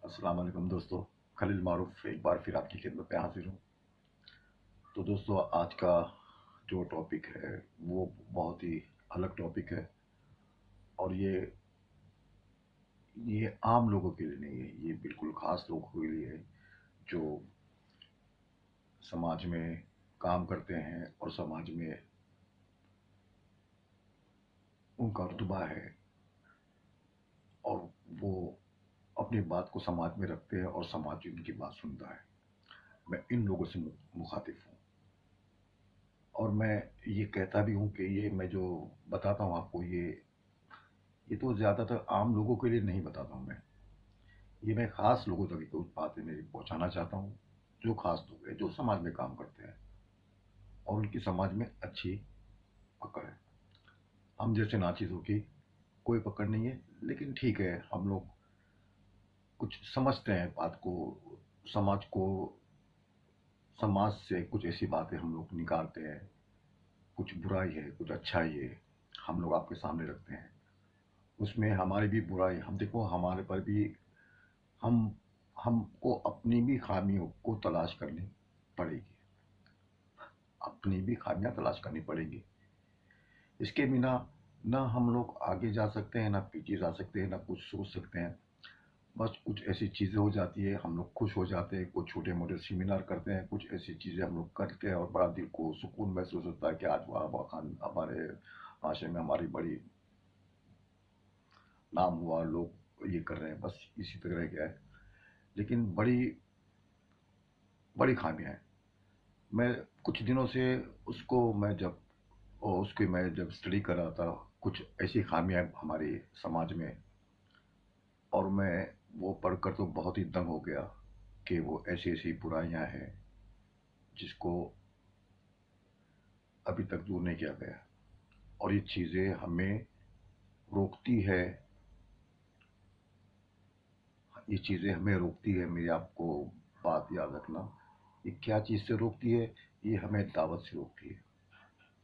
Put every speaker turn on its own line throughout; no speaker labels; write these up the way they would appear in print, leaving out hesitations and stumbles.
अस्सलाम वालेकुम दोस्तों। खलील मारूफ एक बार फिर आपकी खिदमत में हाजिर हूँ। तो दोस्तों, आज का जो टॉपिक है वो बहुत ही अलग टॉपिक है। और ये आम लोगों के लिए नहीं है, ये बिल्कुल ख़ास लोगों के लिए है जो समाज में काम करते हैं और समाज में उनका रुतबा है और वो अपनी बात को समाज में रखते हैं और समाज उनकी बात सुनता है। मैं इन लोगों से मुखातिब हूँ। और मैं ये कहता भी हूँ कि ये मैं जो बताता हूँ आपको, ये तो ज़्यादातर आम लोगों के लिए नहीं बताता हूँ मैं। ये मैं ख़ास लोगों तक कुछ बातें मेरी पहुँचाना चाहता हूँ, जो ख़ास लोग हैं, जो समाज में काम करते हैं और उनकी समाज में अच्छी पकड़ है। हम जैसे नाचीज़ों की कोई पकड़ नहीं है, लेकिन ठीक है, हम लोग कुछ समझते हैं बात को, समाज को, समाज से कुछ ऐसी बातें हम लोग निकालते हैं, कुछ बुराई है, कुछ अच्छाई है, हम लोग आपके सामने रखते हैं। उसमें हमारी भी बुराई, हम देखो हमारे पर भी, हम हमको अपनी भी खामियों को तलाश करनी पड़ेगी, अपनी भी खामियां तलाश करनी पड़ेगी। इसके बिना ना हम लोग आगे जा सकते हैं, ना पीछे जा सकते हैं, ना कुछ सोच सकते हैं। बस कुछ ऐसी चीज़ें हो जाती है, हम लोग खुश हो जाते हैं, कुछ छोटे मोटे सेमिनार करते हैं, कुछ ऐसी चीज़ें हम लोग करते हैं और बड़ा दिल को सुकून महसूस होता है कि आज वाह खान हमारे माशरे में हमारी बड़ी नाम हुआ, लोग ये कर रहे हैं, बस इसी तरह रह गया है। लेकिन बड़ी बड़ी खामियां हैं। मैं कुछ दिनों से उसको मैं जब और उसकी मैं जब स्टडी कर रहा था, कुछ ऐसी खामियां हमारे समाज में, और मैं वो पढ़कर तो बहुत ही दंग हो गया कि वो ऐसी ऐसी बुराइयां हैं जिसको अभी तक दूर नहीं किया गया। और ये चीज़ें हमें रोकती है, ये चीज़ें हमें रोकती है। मेरी आपको बात याद रखना, ये क्या चीज़ से रोकती है? ये हमें दावत से रोकती है,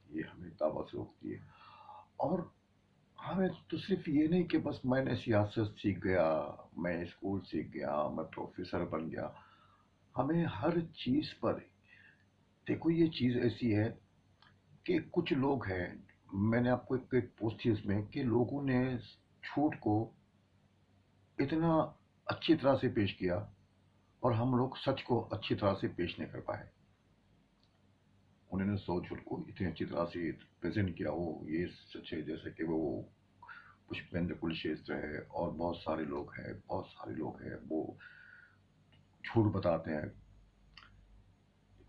ये हमें दावत से रोकती है। और हमें तो सिर्फ ये नहीं कि बस मैंने सियासत सीख गया, मैं स्कूल सीख गया, मैं प्रोफेसर बन गया। हमें हर चीज़ पर, देखो ये चीज़ ऐसी है कि कुछ लोग हैं, मैंने आपको एक पोस्ट थी उसमें कि लोगों ने झूठ को इतना अच्छी तरह से पेश किया और हम लोग सच को अच्छी तरह से पेश नहीं कर पाए। उन्होंने सौ झूठ को इतनी अच्छी तरह से प्रेजेंट किया, वो ये सच है जैसे कि वो पुष्पेंद्र कुलशेत्र है और बहुत सारे लोग हैं, बहुत सारे लोग हैं, वो झूठ बताते हैं।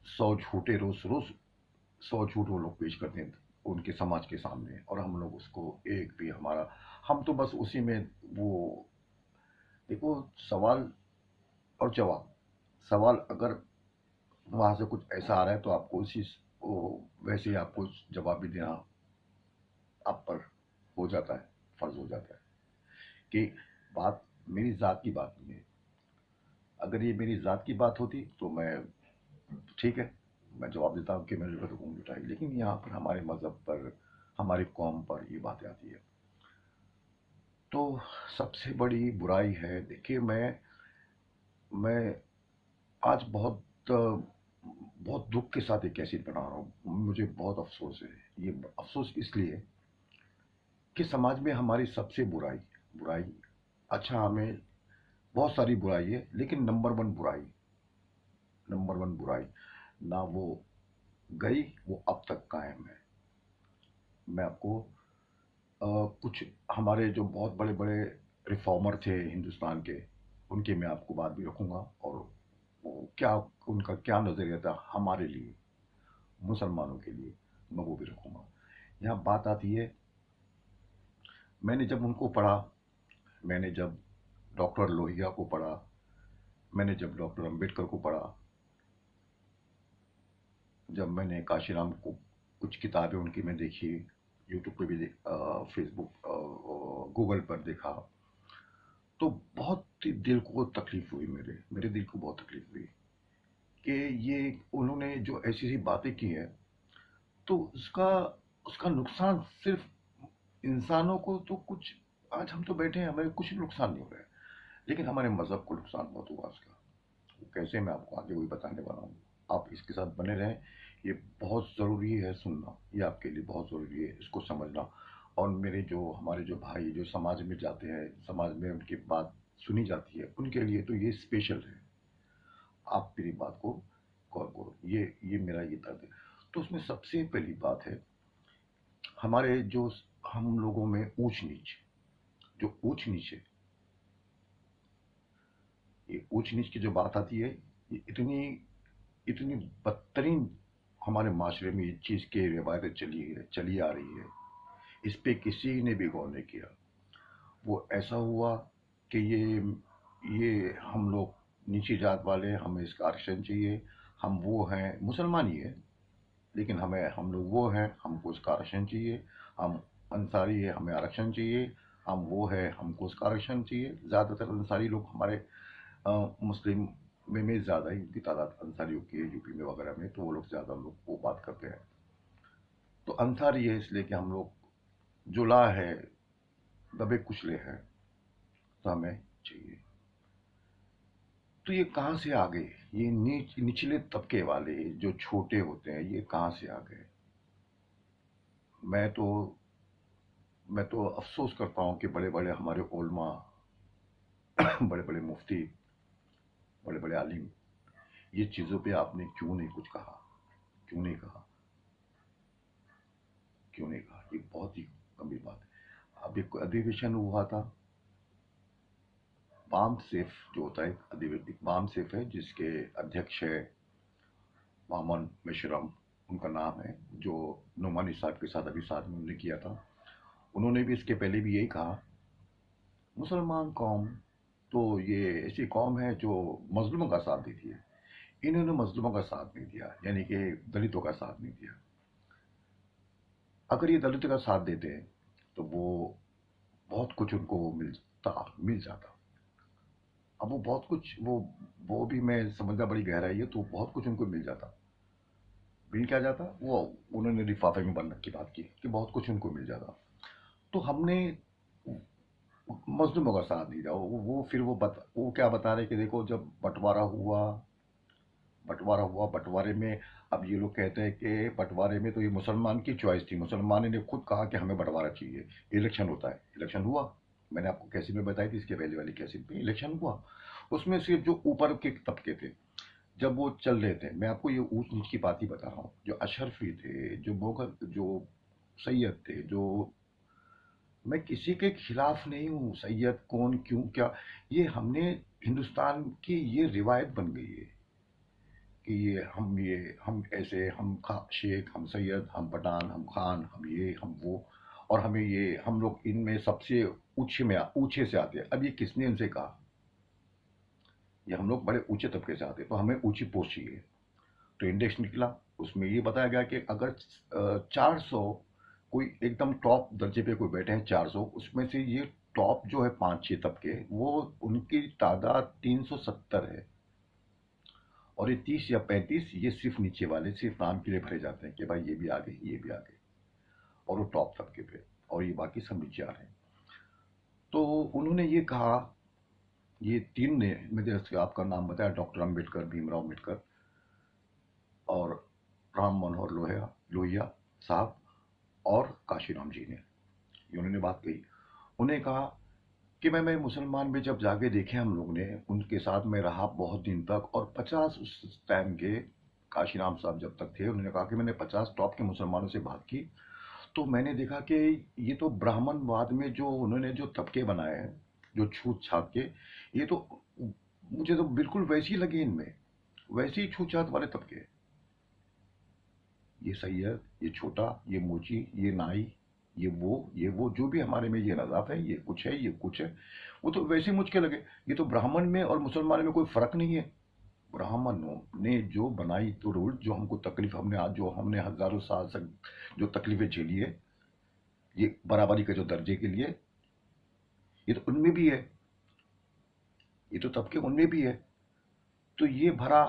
सौ झूठे रोज रोज, सौ झूठ वो लोग पेश करते हैं उनके समाज के सामने, और हम लोग उसको एक भी हमारा, हम तो बस उसी में वो, देखो सवाल और जवाब, सवाल अगर वहां से कुछ ऐसा आ रहा है तो आपको उसी वो वैसे ही आपको जवाब भी देना आप पर हो जाता है, फर्ज हो जाता है कि बात मेरी जात की बात नहीं है। अगर ये मेरी जात की बात होती तो मैं, ठीक है, मैं जवाब देता हूँ कि मेरे को तो घूम उठाई, लेकिन यहाँ पर हमारे मज़हब पर, हमारी कौम पर ये बातें आती है। तो सबसे बड़ी बुराई है, देखिए मैं आज बहुत दुख के साथ एक कैसेट बना रहा हूँ, मुझे बहुत अफसोस है। ये अफसोस इसलिए कि समाज में हमारी सबसे बुराई बुराई, अच्छा हमें बहुत सारी बुराई है, लेकिन नंबर वन बुराई ना वो गई, वो अब तक कायम है। मैं आपको कुछ हमारे जो बहुत बड़े बड़े रिफॉर्मर थे हिंदुस्तान के, उनकी मैं आपको बात भी रखूंगा, और वो क्या, उनका क्या नज़रिया था हमारे लिए, मुसलमानों के लिए, मैं वो भी रखूंगा। यहाँ बात आती है, मैंने जब उनको पढ़ा, मैंने जब डॉक्टर लोहिया को पढ़ा, मैंने जब डॉक्टर अंबेडकर को पढ़ा, जब मैंने काशीराम को कुछ किताबें उनकी मैं देखी, यूट्यूब पे भी फेसबुक, गूगल पर देखा, तो बहुत ही दिल को तकलीफ हुई, मेरे मेरे दिल को बहुत तकलीफ हुई कि ये उन्होंने जो ऐसी ऐसी बातें की हैं, तो उसका उसका नुकसान सिर्फ इंसानों को तो कुछ, आज हम तो बैठे हैं, हमें कुछ नुकसान नहीं हो रहा है, लेकिन हमारे मज़हब को नुकसान बहुत हुआ उसका। वो कैसे, मैं आपको आगे वही बताने वाला हूँ। आप इसके साथ बने रहें। ये बहुत ज़रूरी है सुनना, ये आपके लिए बहुत ज़रूरी है इसको समझना। और मेरे जो हमारे जो भाई जो समाज में जाते हैं, समाज में उनकी बात सुनी जाती है, उनके लिए तो ये स्पेशल है। आप मेरी बात को गौर करो, ये मेरा ये दर्द है। तो उसमें सबसे पहली बात है, हमारे जो हम लोगों में ऊंच नीच, जो ऊंच नीच है, ये ऊंच नीच की जो बात आती है, ये इतनी इतनी बदतरीन हमारे माशरे में ये चीज़ की रिवायतें चली आ रही है। इस पे किसी ने भी गौर नहीं किया। वो ऐसा हुआ कि ये हम लोग नीची जात वाले, हमें इसका आरक्षण चाहिए। हम वो हैं, मुसलमान ही है, लेकिन हम लोग वो हैं, हमको उसका आरक्षण चाहिए। हम अंसारी है, हमें आरक्षण चाहिए। हम वो है, हमको उसका आरक्षण चाहिए। ज़्यादातर अंसारी लोग हमारे मुस्लिम में ज़्यादा ही उनकी तादाद अंसारियों की है, यूपी में वगैरह में, तो वो लोग ज़्यादा लोग वो बात करते हैं। तो अंसारी है इसलिए कि हम लोग जुला है, दबे कुचले हैं, तो हमें चाहिए। तो ये कहाँ से आ गए? ये निचले तबके वाले जो छोटे होते हैं, ये कहाँ से आ गए? मैं तो मैं तो अफसोस करता हूँ कि बड़े बड़े हमारे उलमा, बड़े बड़े मुफ्ती, बड़े बड़े आलिम, ये चीज़ों पे आपने क्यों नहीं कुछ कहा? क्यों नहीं कहा? क्यों नहीं कहा? ये बहुत ही गंभीर बात है। अब एक अधिवेशन हुआ था, बाम सेफ जो होता है, एक बाम सेफ है जिसके अध्यक्ष है मामन मिश्रम, उनका नाम है, जो नुमानी साहब के साथ अभी साथ में उन्होंने किया था। उन्होंने भी इसके पहले भी यही कहा, मुसलमान कौम तो ये ऐसी कौम है जो मजलूमों का साथ देती है। इन्होंने मजलूमों का साथ नहीं दिया, यानी कि दलितों का साथ नहीं दिया। अगर ये दलितों का साथ देते हैं तो वो बहुत कुछ उनको मिल जाता। अब वो बहुत कुछ वो भी मैं समझना बड़ी गहराई है, तो बहुत कुछ उनको मिल जाता। मिल क्या जाता वो, उन्होंने लिफाफे में बंद की बात की कि बहुत कुछ उनको मिल जाता। तो हमने मजलूमों का साथ नहीं दिया। वो फिर वो क्या बता रहे कि देखो, जब बंटवारे में, अब ये लोग कहते हैं कि बंटवारे में तो ये मुसलमान की चॉइस थी, मुसलमान ने खुद कहा कि हमें बंटवारा चाहिए। इलेक्शन होता है, इलेक्शन हुआ, मैंने आपको कैसेट में बताई थी, इसके पहले वाली कैसेट में इलेक्शन हुआ। उसमें सिर्फ जो ऊपर के तबके थे, जब वो चल रहे थे, मैं आपको ये ऊंच नीच की बात ही बता रहा हूँ, जो अशरफी थे, जो मुगल, जो सैयद थे, जो, मैं किसी के खिलाफ नहीं हूँ, सैयद कौन क्यों क्या, ये हमने हिंदुस्तान की ये रिवायत बन गई है कि ये हम ऐसे, हम शेख, हम सैयद, हम पठान, हम खान, हम ये, हम वो, और हमें ये, हम लोग इनमें सबसे ऊंचे से आते हैं। अब ये किसने इनसे कहा? ये हम लोग बड़े ऊंचे तबके से आते हैं, तो हमें ऊंची पोस्ट चाहिए। तो इंडेक्स निकला, उसमें ये बताया गया कि अगर 400, कोई एकदम टॉप दर्जे पे कोई बैठे हैं 400, उसमें से ये टॉप जो है 5-6 तबके, वो उनकी तादाद 370 है। और ये 30 या 35, ये सिर्फ नीचे वाले सिर्फ नाम के लिए भरे जाते हैं कि भाई ये भी आ गए, ये भी आ गए, और वो टॉप तबके पे, और ये बाकी सब नीचे आ रहे हैं। तो उन्होंने ये कहा, ये तीन ने, मैं जैसे आपका नाम बताया, डॉक्टर अम्बेडकर, भीमराव अम्बेडकर और राम मनोहर लोहिया साहब और काशीराम जी ने, ये उन्होंने बात कही। उन्हें कहा कि मैं मुसलमान में जब जाके देखे हम लोग ने, उनके साथ में रहा बहुत दिन तक, और 50 उस टाइम के काशीराम साहब जब तक थे, उन्होंने कहा कि मैंने 50 टॉप के मुसलमानों से बात की, तो मैंने देखा कि ये तो ब्राह्मणवाद में जो उन्होंने जो तबके बनाए हैं, जो छूत छात के, ये तो मुझे तो बिल्कुल वैसे ही लगे इनमें, वैसे ही छूत छात वाले तबके। ये सैयद, ये छोटा, ये मोची, ये नाई, ये वो जो भी हमारे में ये नज़ाफ है, ये कुछ है, ये कुछ है, वो तो वैसे ही मुझके लगे। ये तो ब्राह्मण में और मुसलमान में कोई फर्क नहीं है। ब्राह्मणों ने जो बनाई तो रूल, जो हमको तकलीफ, हमने आज जो हमने हजारों साल तक जो तकलीफें झेली है, ये बराबरी के जो दर्जे के लिए, ये तो उनमें भी है, ये तो तबके उनमें भी है। तो ये भरा,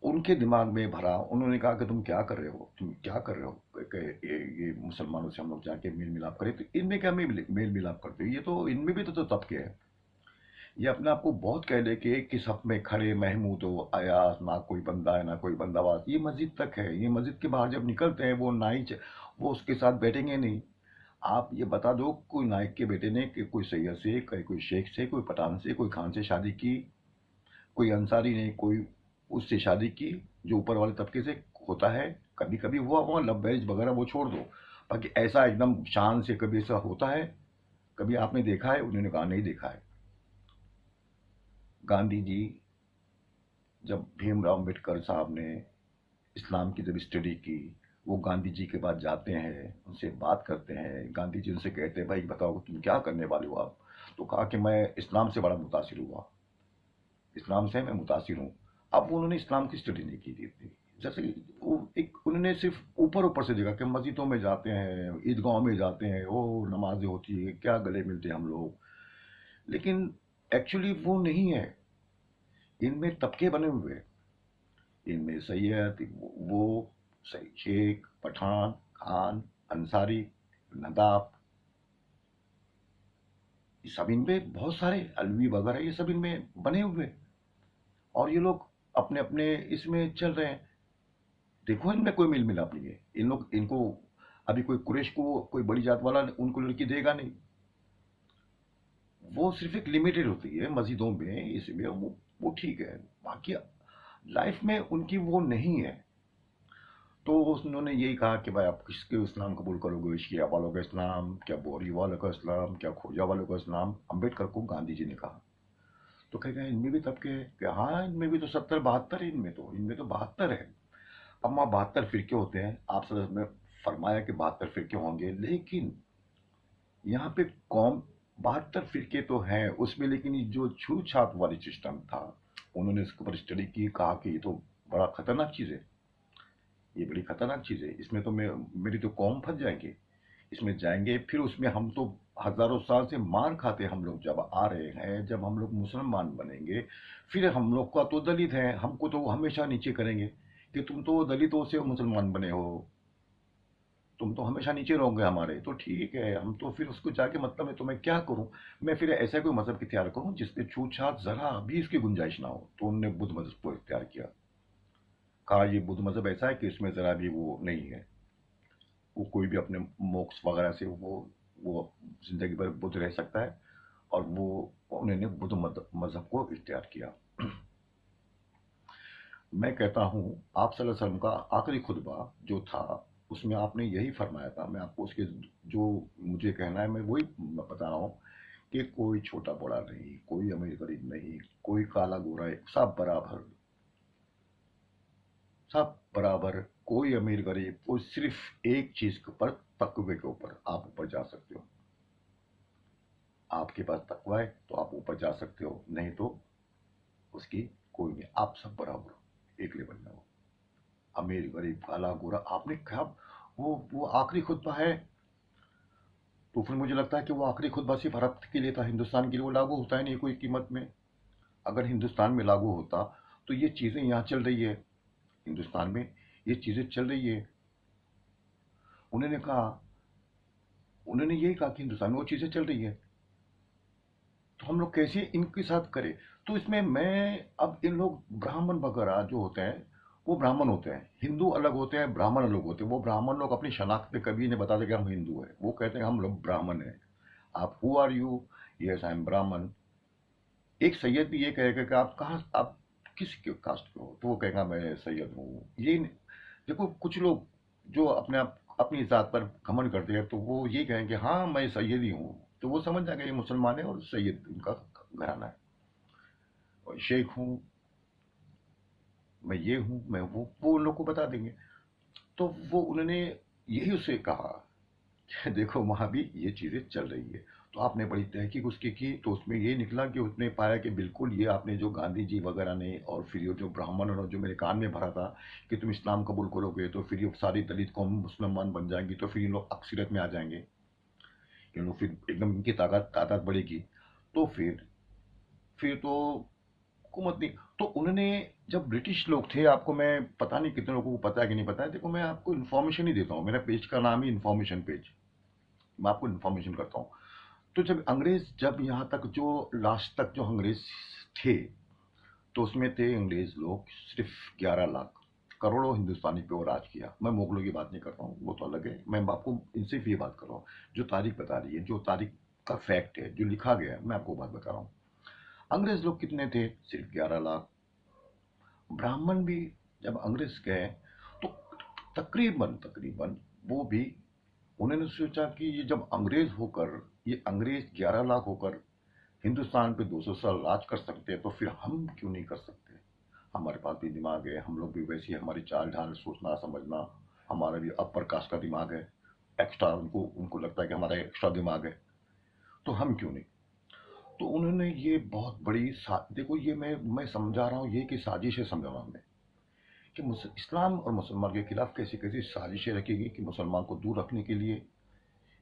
उनके दिमाग में भरा, उन्होंने कहा कि तुम क्या कर रहे हो, तुम क्या कर रहे हो, ये मुसलमानों से हम लोग जाके मेल मिलाप करें, तो इनमें क्या मेल मिलाप करते हो, ये तो इनमें भी तो तबके हैं। ये अपने आप को बहुत कह ले कि एक ही सफ में खड़े महमूद हो अयास, ना कोई बंदा है ना कोई बंदावास। ये मस्जिद तक है, ये मस्जिद के बाहर जब निकलते हैं वो वो उसके साथ बैठेंगे नहीं। आप ये बता दो, कोई नाइक के बेटे ने कि कोई सैयद से, कोई शेख से, कोई पठान से, कोई खान से शादी की, कोई अंसारी ने कोई उससे शादी की जो ऊपर वाले तबके से होता है। कभी कभी हुआ हुआ लव मैरिज वगैरह वो छोड़ दो, बाकी ऐसा एकदम शान से कभी ऐसा होता है? कभी आपने देखा है? उन्होंने कहा नहीं देखा है। गांधी जी, जब भीमराव अम्बेडकर साहब ने इस्लाम की जब स्टडी की, वो गांधी जी के पास जाते हैं, उनसे बात करते हैं। गांधी जी उनसे कहते हैं भाई बताओ तुम क्या करने वाले हो आप? तो कहा कि मैं इस्लाम से बड़ा मुतासिर हुआ, इस्लाम से मैं मुतासिर हूँ। अब उन्होंने इस्लाम की स्टडी नहीं की थी इतनी। जैसे वो एक उन्होंने सिर्फ ऊपर ऊपर से देखा कि मस्जिदों में जाते हैं, ईदगाहों में जाते हैं, वो नमाजें होती है, क्या गले मिलते हैं हम लोग। लेकिन एक्चुअली वो नहीं है। इनमें तबके बने हुए हैं। इनमें सैयद, वो शेख, पठान, खान, अंसारी, नदाफ, ये सब इनमें बहुत सारे अलवी वगैरह ये सब इनमें बने हुए हैं। और ये लोग अपने अपने इसमें चल रहे हैं। देखो इनमें कोई मिल मिलाप नहीं है। इन लोग इनको अभी कोई कुरैश को कोई बड़ी जात वाला उनको लड़की देगा नहीं। वो सिर्फ एक लिमिटेड होती है मस्जिदों में, इसमें वो ठीक है। बाकी लाइफ में उनकी वो नहीं है। तो उन्होंने यही कहा कि भाई आप किसके इस्लाम कबूल करोगे, शिया वालों का इस्लाम, क्या बोरी वालों का इस्लाम, क्या खोजा वालों का इस्लाम? अम्बेडकर को गांधी जी ने कहा। तो कहेगा इनमें भी तबके हैं कि हाँ इनमें भी तो 70-72 है, इनमें तो 72 है। अब वहाँ 72 फिरके होते हैं, आप सदर में फरमाया कि 72 फिरके होंगे, लेकिन यहाँ पे कौम 72 फिरके तो हैं उसमें, लेकिन ये जो छूत छात वाली सिस्टम था, उन्होंने इसके ऊपर स्टडी की, कहा कि ये तो बड़ा खतरनाक चीज़ है, ये बड़ी खतरनाक चीज़ है, इसमें तो मेरी तो कौम फंस जाएंगे, इसमें जाएंगे फिर उसमें हम तो हजारों साल से मार खाते हम लोग जब आ रहे हैं, जब हम लोग मुसलमान बनेंगे फिर हम लोग का तो दलित है, हमको तो वो हमेशा नीचे करेंगे कि तुम तो दलितों से मुसलमान बने हो, तुम तो हमेशा नीचे रहोगे हमारे। तो ठीक है, हम तो फिर उसको जाके मतलब है तो मैं क्या करूं? मैं फिर ऐसा कोई मजहब इख्तियार करूं जिसपे छूत छात जरा भी इसकी गुंजाइश ना हो। तो उन्होंने बुद्ध मजहब को इख्तियार किया। कहा ये बुद्ध मजहब ऐसा है कि इसमें जरा भी वो नहीं है, वो कोई भी अपने मोक्ष वगैरह से वो जिंदगी भर बुद्ध रह सकता है। और वो उन्होंने बुद्ध मजहब को इख्तियार किया। मैं कहता हूँ आप सल्लल्लाहु अलैहि वसल्लम का आखिरी खुतबा जो था उसमें आपने यही फरमाया था। मैं आपको उसके जो मुझे कहना है मैं वही बता रहा हूँ कि कोई छोटा बड़ा नहीं, कोई अमीर गरीब नहीं, कोई काला गोरा है, सब बराबर, सब बराबर। कोई अमीर गरीब, कोई सिर्फ एक चीज के ऊपर, तकवे के ऊपर आप ऊपर जा सकते हो। आपके पास तकवा है तो आप ऊपर जा सकते हो, नहीं तो उसकी कोई नहीं। आप सब बराबर हो, एक लेवल में हो। अमीर गरीब काला गोरा, आपने क्या, वो आखिरी खुतबा है। तो फिर मुझे लगता है कि वो आखिरी खुतबा सिर्फ भारत के लिए था, हिंदुस्तान के लिए वो लागू होता है नहीं कोई कीमत में। अगर हिंदुस्तान में लागू होता तो ये चीजें यहाँ चल रही है, हिंदुस्तान में ये चीजें चल रही है। उन्होंने कहा, उन्होंने यही कहा कि हिंदुस्तान में वो चीजें चल रही है, तो हम लोग कैसे इनके साथ करें? तो इसमें मैं अब इन लोग ब्राह्मण वगैरह जो होते हैं वो ब्राह्मण होते हैं, हिंदू अलग होते हैं, ब्राह्मण अलग होते हैं। वो ब्राह्मण लोग अपनी शनाख्त पे कभी नहीं बताते कि हम हिंदू हैं, वो कहते हैं हम लोग ब्राह्मण हैं। आप who are you? Yes I am Brahmin. एक सैयद भी ये कहेगा कि आप कहाँ, आप किस कास्ट के हो? तो वो कहेगा मैं सैयद हूँ। देखो कुछ लोग जो अपने आप अपनी जात पर घमंड करते हैं तो वो ये कहेंगे हाँ मैं सैयद ही हूँ, तो वो समझ जाएंगे ये मुसलमान है और सैयद उनका घराना है। और शेख हूँ, मैं ये हूँ, मैं वो उन लोग को बता देंगे। तो वो उन्होंने यही उसे कहा कि देखो वहाँ भी ये चीज़ें चल रही है। तो आपने बड़ी तहकीक उसकी की तो उसमें ये निकला कि उसने पाया कि बिल्कुल ये आपने जो गांधी जी वगैरह ने और फिर ये जो ब्राह्मण और जो मेरे कान में भरा था कि तुम इस्लाम कबूल करोगे तो फिर ये सारी दलित कौम मुसलमान बन जाएंगी, तो फिर इन लोग अक्सरियत में आ जाएंगे, इन लोग फिर एकदम इनकी तादाद बढ़ेगी। तो फिर तो हुकूमत नहीं। तो उन्होंने, जब ब्रिटिश लोग थे, आपको मैं पता नहीं कितने लोगों को पता है कि नहीं पता है, देखो मैं आपको इन्फॉर्मेशन ही देता हूँ, मेरा पेज का नाम ही इन्फॉर्मेशन पेज, मैं आपको इन्फॉर्मेशन करता हूँ। तो जब यहाँ तक जो लास्ट तक जो अंग्रेज थे, तो उसमें थे अंग्रेज लोग सिर्फ 11 लाख। करोड़ों हिंदुस्तानी पे वो राज किया। मैं मुगलों की बात नहीं कर रहा हूँ, वो तो अलग है। मैं आपको इनसे भी ये बात कर रहा हूँ जो तारीख बता रही है, जो तारीख का फैक्ट है, जो लिखा गया है, मैं आपको बात बता रहा हूँ। अंग्रेज लोग कितने थे? सिर्फ 11 लाख। ब्राह्मण भी जब अंग्रेज गए तो तकरीबन तकरीबन वो भी, उन्होंने सोचा कि ये जब अंग्रेज होकर, ये अंग्रेज 11 लाख होकर हिंदुस्तान पे 200 साल राज कर सकते हैं, तो फिर हम क्यों नहीं कर सकते? हमारे पास भी दिमाग है, हम लोग भी वैसी हमारी चाल ढाल, सोचना समझना, हमारा भी अपर कास्ट का दिमाग है। एक्स्ट्रा उनको उनको लगता है कि हमारा एक्स्ट्रा दिमाग है, तो हम क्यों नहीं? तो उन्होंने ये बहुत बड़ी देखो, ये मैं समझा रहा हूँ, ये कि साजिश है, समझा रहा हूँ मैं कि इस्लाम और मुसलमान के खिलाफ कैसी कैसी साजिशें रखी गई कि मुसलमान को दूर रखने के लिए,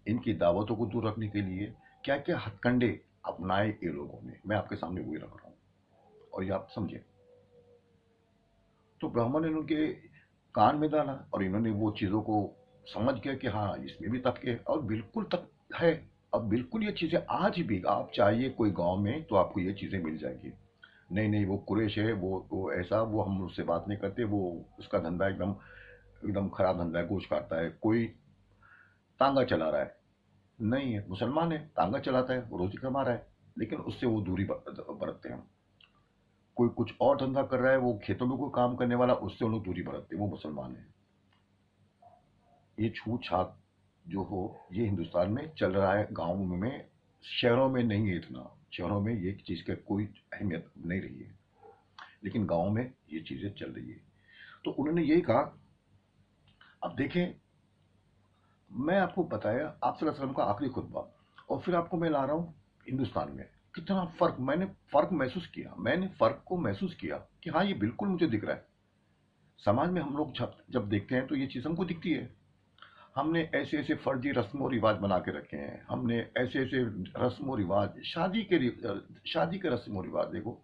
इनकी दावतों को दूर रखने के लिए क्या क्या हथकंडे अपनाए ये लोगों ने। मैं आपके सामने वही रख रहा हूँ, और ये आप समझे। तो ब्राह्मण ने उनके कान में डाला, और इन्होंने वो चीज़ों को समझ गया कि हाँ, इसमें भी तक है, और बिल्कुल तक है। अब बिल्कुल ये चीज़ें आज भी आप चाहिए कोई गांव में तो आपको ये चीज़ें मिल जाएगी। नहीं नहीं, वो कुरैश है, वो ऐसा, वो हम उससे बात नहीं करते, वो उसका धंधा एकदम एकदम खराब धंधा है, गोश्त काटता है। कोई तांगा चला रहा है, नहीं है, मुसलमान है, तांगा चलाता है, वो रोजी कमा रहा है, लेकिन उससे वो दूरी बरतते हैं। कोई कुछ और धंधा कर रहा है, वो खेतों में कोई काम करने वाला, उससे उन लोग दूरी बरतते हैं, वो मुसलमान है। ये छूत छात जो हो, ये हिंदुस्तान में चल रहा है गाँव में। शहरों में नहीं है इतना। शहरों में ये चीज़ की कोई अहमियत नहीं रही है, लेकिन गाँव में ये चीज़ें चल रही है। तो उन्होंने यही कहा। अब देखें, मैं आपको बताया आप सल्लल्लाहु अलैहि वसल्लम का आखिरी खुतबा, और फिर आपको मैं ला रहा हूँ हिंदुस्तान में। कितना फ़र्क, मैंने फ़र्क महसूस किया, मैंने फ़र्क को महसूस किया कि हाँ, ये बिल्कुल मुझे दिख रहा है। समाज में हम लोग जब जब देखते हैं तो ये चीज़ हमको दिखती है। हमने ऐसे ऐसे फर्जी रस्म और रिवाज बना के रखे हैं, हमने ऐसे ऐसे रस्म और रिवाज, शादी के रस्म और रिवाज देखो।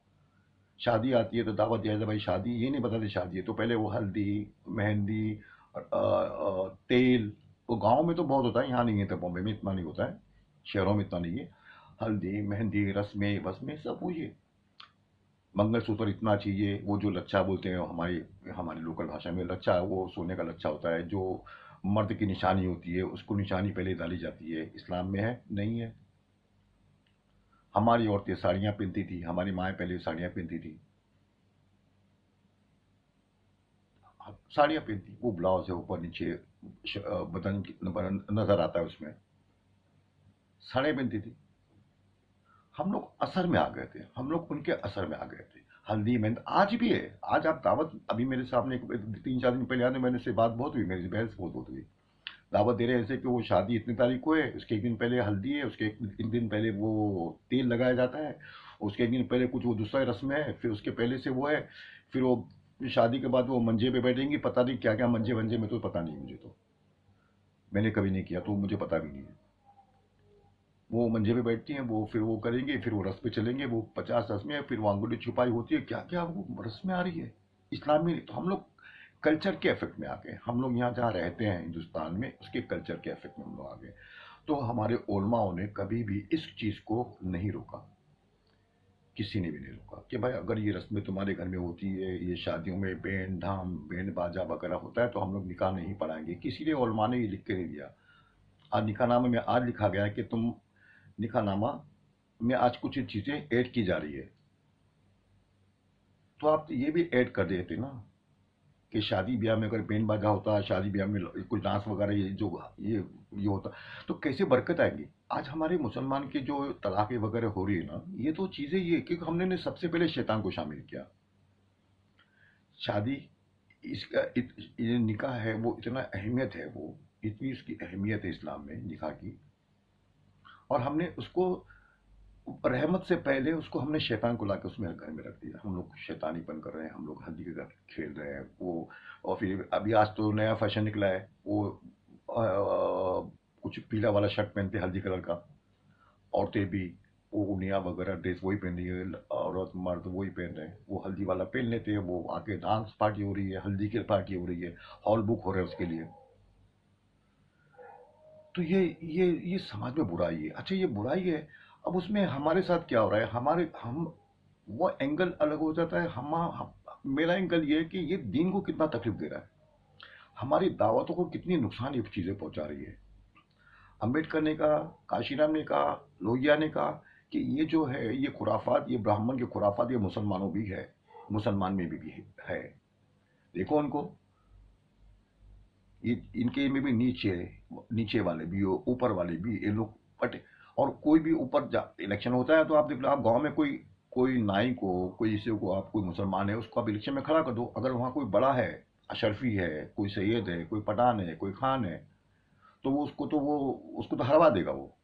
शादी आती है तो दावत दिया जाता है, भाई शादी, ये नहीं बताते शादी है, तो पहले वो हल्दी, मेहंदी, तेल। वो गांव में तो बहुत होता है, यहाँ नहीं है, तो बॉम्बे में इतना नहीं होता है, शहरों में इतना नहीं है। हल्दी मेहंदी रस्में बसमें सब वो ये, मंगलसूत्र इतना चाहिए, वो जो लच्छा बोलते हैं हमारी हमारी लोकल भाषा में, लच्छा, वो सोने का लच्छा होता है जो मर्द की निशानी होती है, उसको निशानी पहले डाली जाती है। इस्लाम में है नहीं है। हमारी औरतें साड़ियाँ पहनती थी, हमारी माएँ पहले साड़ियाँ पहनती थी, साड़ियाँ पहनती, वो ब्लाउज है ऊपर नीचे, नजर आता है उसमें, साड़ियाँ पहनती थी। हम लोग असर में आ गए थे, हम लोग उनके असर में आ गए थे। हल्दी मेहंदी आज भी है। आज आप दावत, अभी मेरे सामने 3-4 दिन पहले आने, मैंने से बात बहुत हुई, मेरी बहस बहुत हुई। दावत दे रहे हैं ऐसे कि वो शादी इतनी तारीख को है, उसके एक दिन पहले हल्दी है, उसके एक दिन पहले वो तेल लगाया जाता है, उसके एक दिन पहले कुछ वो दूसरा रस्म है, फिर उसके पहले से वो है, फिर वो शादी के बाद वो मंजे पे बैठेंगी, पता नहीं क्या क्या मंजे वंजे में तो पता नहीं मुझे, तो मैंने कभी नहीं किया तो मुझे पता भी नहीं है। वो मंजे पे बैठती हैं, वो फिर वो करेंगे, फिर वो रस पे चलेंगे, वो 50 रस्में, फिर वो अंगूठी छुपाई होती है, क्या क्या वो रस्में आ रही है इस्लाम में। तो हम लोग कल्चर के इफेक्ट में आ गए, हम लोग यहाँ जहाँ रहते हैं हिंदुस्तान में, उसके कल्चर के इफेक्ट में हम लोग आ गए। तो हमारे उलमाओं ने कभी भी इस चीज़ को नहीं रोका, किसी ने भी नहीं रोका कि भाई अगर ये रस्में तुम्हारे घर में होती है, ये शादियों में बैंड धाम बैंड बाजा वगैरह होता है, तो हम लोग निकाह नहीं पढ़ाएंगे। किसी ने उलमा ने ये लिख के नहीं दिया। आज निकाहनामे में आज लिखा गया है कि तुम, निकाहनामा में आज कुछ चीज़ें ऐड की जा रही है, तो आप ये भी ऐड कर देते ना कि शादी ब्याह में अगर बैंड बाजा होता है, शादी ब्याह में कुछ डांस वगैरह, ये जो ये होता, तो कैसे बरकत आएगी। आज हमारे मुसलमान की जो तलाक़ें वगैरह हो रही है ना, ये तो चीज़ें ये कि हमने ने सबसे पहले शैतान को शामिल किया। शादी, इसका ये निकाह है, वो इतना अहमियत है, वो इतनी इसकी अहमियत है इस्लाम में निकाह की, और हमने उसको रहमत से पहले उसको हमने शैतान को लाके उसमें घर में रख दिया। हम लोग शैतानीपन कर रहे हैं, हम लोग हल्दी के घर खेल रहे हैं वो। और फिर अभी आज तो नया फैशन निकला है, वो कुछ पीला वाला शर्ट पहनते हैं हल्दी कलर का। औरतें भी वो उनिया वगैरह ड्रेस वही पहन रही है, औरत मर्द वही पहन रहे हैं, वो हल्दी वाला पहन लेते हैं, वो आके डांस पार्टी हो रही है, हल्दी की पार्टी हो रही है, हॉल बुक हो रहा है उसके लिए। तो ये समाज में बुराई है। अच्छा, ये बुराई है, अब उसमें हमारे साथ क्या हो रहा है, हमारे हम वो एंगल अलग हो जाता है। मेरा एंगल ये है कि ये दीन को कितना तकलीफ दे रहा है, हमारी दावतों को कितनी नुकसान ये चीजें पहुंचा रही है। अम्बेडकर ने कहा, काशीराम ने कहा, लोहिया ने कहा कि ये जो है ये खुराफात, ये ब्राह्मण के खुराफात, ये मुसलमानों भी है, मुसलमान में भी है। देखो उनको, ये इनके में भी नीचे, नीचे वाले भी हो, ऊपर वाले भी, ये लोग पटे। और कोई भी ऊपर इलेक्शन होता है तो आप देख लो, आप गांव में कोई कोई नाई को, कोई इसे को, आप कोई मुसलमान है उसको आप इलेक्शन में खड़ा कर दो, अगर वहाँ कोई बड़ा है, अशरफी है, कोई सैयद है, कोई पठान है, कोई खान है, तो वो उसको तो हरवा देगा वो।